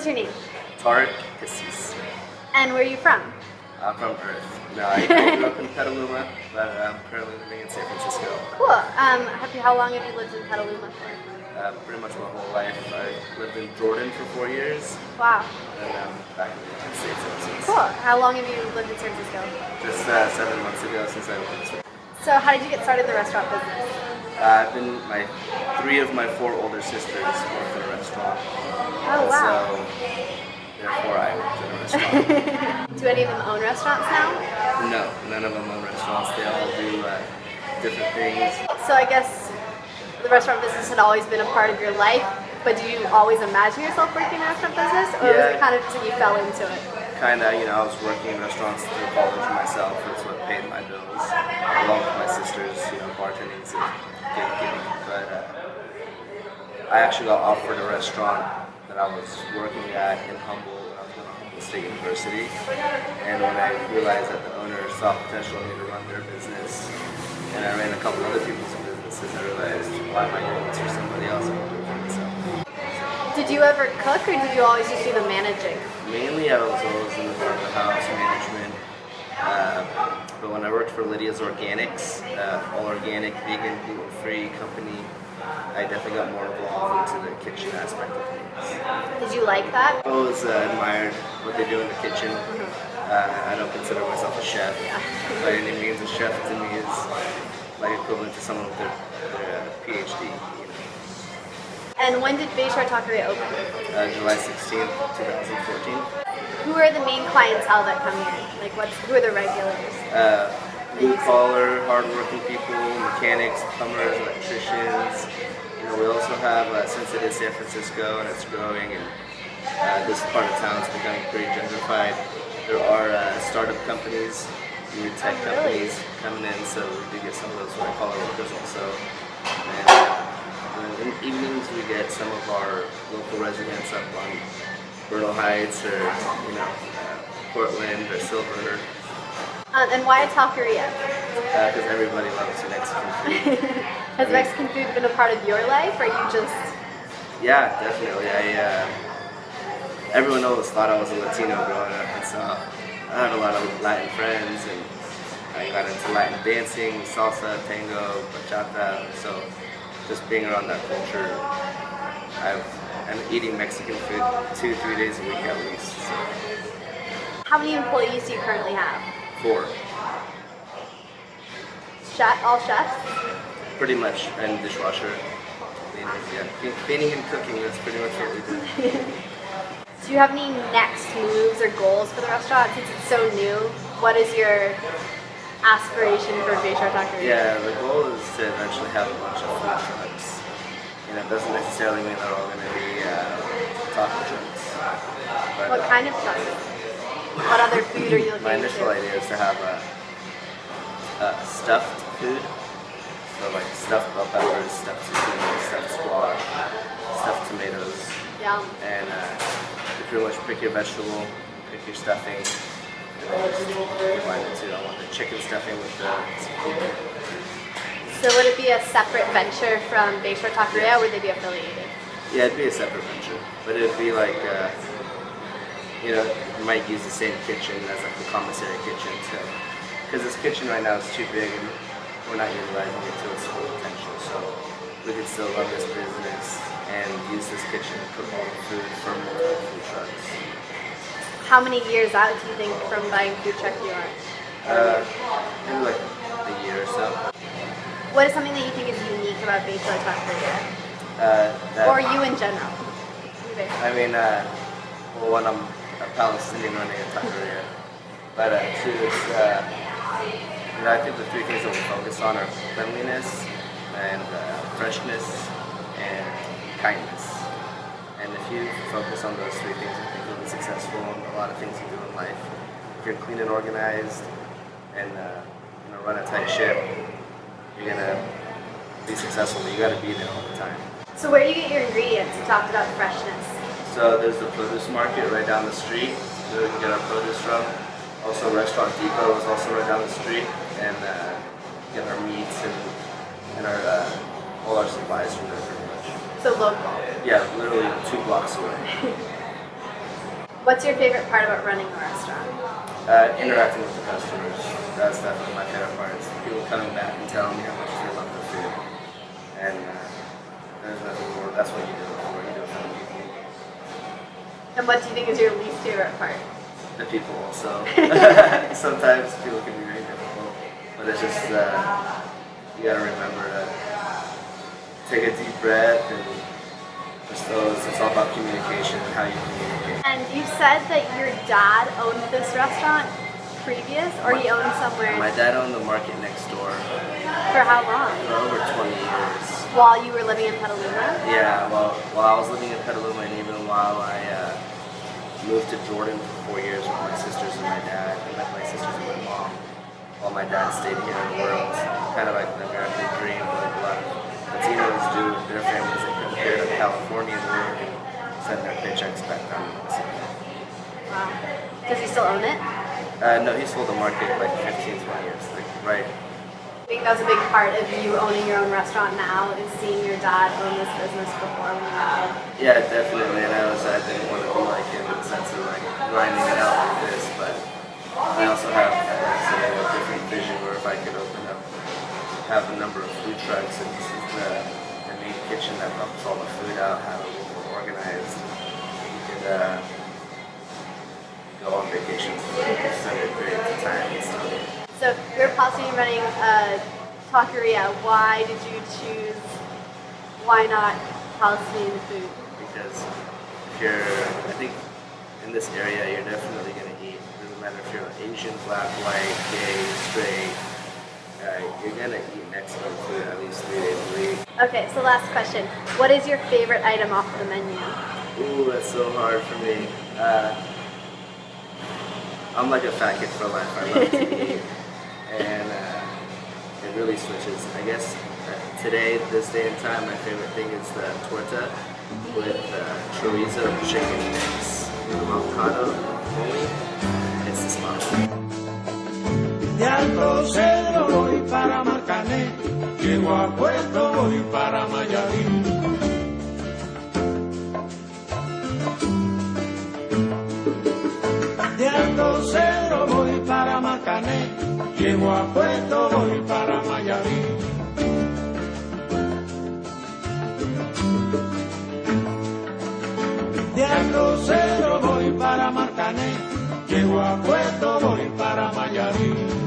is your name? Tarek Cassis. And where are you from? I'm from Earth. No, I grew up in Petaluma, but I'm currently living in San Francisco. Cool. How long have you lived in Petaluma for? Pretty much my whole life. I lived in Jordan for 4 years. Wow. And I'm back in the United States ever since. Cool. How long have you lived in San Francisco? Just 7 months ago since I opened this. So how did you get started in the restaurant business? Three of my 4 older sisters work in a restaurant. Oh, wow. So, therefore I worked in a restaurant. Do any of them own restaurants now? No, none of them own restaurants. They all do different things. So I guess the restaurant business had always been a part of your life, but did you always imagine yourself working in a restaurant business, or was it kind of just that you fell into it? Kind of, I was working in restaurants through college myself. That's what paid my bills, along with my sisters, bartending and gigging. But I actually got offered a restaurant that I was working at in Humboldt when I was going to Humboldt State University. And when I realized that the owner saw potential in me to run their business, and I ran a couple other people's businesses, I realized, why am I doing this for somebody else? I'm doing it for myself. Did you ever cook, or did you always just do the managing? Mainly I was always in the front of the house, management. But when I worked for Lydia's Organics, all organic, vegan, gluten-free company, I definitely got more involved into the kitchen aspect of things. Did you like that? I always admired what they do in the kitchen. I don't consider myself a chef by any means. A chef to me is like equivalent to someone with their PhD. And when did Bayshore Taqueria open? July 16th, 2014. Who are the main clientele that come here? Like, who are the regulars? Blue collar, hardworking people, mechanics, plumbers, electricians. We also have, since it is San Francisco and it's growing, and this part of town is becoming pretty gentrified, there are startup companies, new tech companies coming in, so we do get some of those white collar workers also. And in the evenings we get some of our local residents up on Bernal Heights or Portland or Silver. And why a taqueria? Because everybody loves Mexican food. Has Mexican food been a part of your life, or you just? Yeah, definitely. Everyone always thought I was a Latino growing up, and so I had a lot of Latin friends, and I got into Latin dancing, salsa, tango, bachata. So just being around that culture, I'm eating Mexican food 2-3 days a week at least. So. How many employees do you currently have? 4. All chefs? Pretty much, and dishwasher, cleaners, yeah. Cleaning and cooking, that's pretty much what we do. Do you have any next moves or goals for the restaurant? Since it's so new, what is your aspiration for Bayshore Taqueria? Yeah, the goal is to eventually have a bunch of food trucks. It doesn't necessarily mean they're all going to be taco trucks. But, what kind of trucks? What other food are you looking My into? initial idea is to have stuffed food. So like stuffed bell peppers, stuffed zucchini, stuffed squash, stuffed tomatoes. Yum. And you pretty much pick your vegetable, pick your stuffing, and then just combine the two. I want the chicken stuffing with the zucchini. So would it be a separate venture from Bayshore Taqueria, or would they be affiliated? Yeah, it'd be a separate venture, but it'd be like, you might use the same kitchen as like the commissary kitchen too. Because this kitchen right now is too big and we're not utilizing it to its full potential. So we could still run this business and use this kitchen to cook all the food for more food trucks. How many years out do you think from buying food truck you are? Maybe like a year or so. What is something that you think is unique about Bayshore Taqueria? Or you in general? I mean, well, one, I'm a Palestinian running a taqueria, but two, it's, I think the 3 things that we focus on are cleanliness and freshness and kindness. And if you focus on those 3 things, I think you'll be successful in a lot of things you do in life. If you're clean and organized and run a tight ship, you're gonna be successful, but you gotta be there all the time. So where do you get your ingredients? You talked about freshness. So there's the produce market right down the street where we can get our produce from. Also Restaurant Depot is also right down the street, and get our meats and our all our supplies from there pretty much. So local. Yeah, literally 2 blocks away. What's your favorite part about running a restaurant? Interacting with the customers. That's definitely my favorite part. It's people coming back and telling me how much they love the food. And there's nothing more. That's what you do it for. You do it for the people. And what do you think is your least favorite part? The people also. Sometimes people can be very difficult. But it's just, you gotta remember to take a deep breath and just it's all about communication and how you communicate. And you said that your dad owned this restaurant previous, or he owned somewhere? My dad owned the market next door For how long? for over 20 years. While you were living in Petaluma? Yeah, well, while I was living in Petaluma and even while I moved to Jordan for 4 years with my sisters and my dad, and met my sisters and my mom, while my dad stayed here in the world. Kind of like the American dream, like a lot of Latinos do with their families. They come here to California and work and send their paychecks back down to Mexico. Wow. Does he still own it? No, he sold the market like 15, 20 years, like right. I think that was a big part of you owning your own restaurant now, is seeing your dad own this business before when you were a kid. Yeah, definitely, and I didn't want to be like him in the sense of like grinding it out like this, but I also have, like I said, a different vision where if I could open up, have a number of food trucks, and this is the main kitchen that pumps all the food out, have it a little more organized. You could go on vacation for extended periods of time and stuff. So you're possibly running a taqueria. Why did you choose, why not Palestinian food? Because if you're, I think in this area you're definitely going to eat. It doesn't matter if you're Asian, black, white, gay, straight. You're going to eat Mexican food at least 3 days a week. Okay, so last question. What is your favorite item off the menu? Ooh, that's so hard for me. I'm like a fat kid for life. I love to eat. And it really switches. I guess today, this day and time, my favorite thing is the torta with chorizo, chicken mix, avocado, only. It's the spot. De Alto Cedro voy para Marcané, llego a Puerto voy para Mayarín. De Alto Cedro voy para Marcané, llego a Puerto voy para Mayarín. De Alto Cedro voy para Marcané, llego a Puerto voy para Mayarín.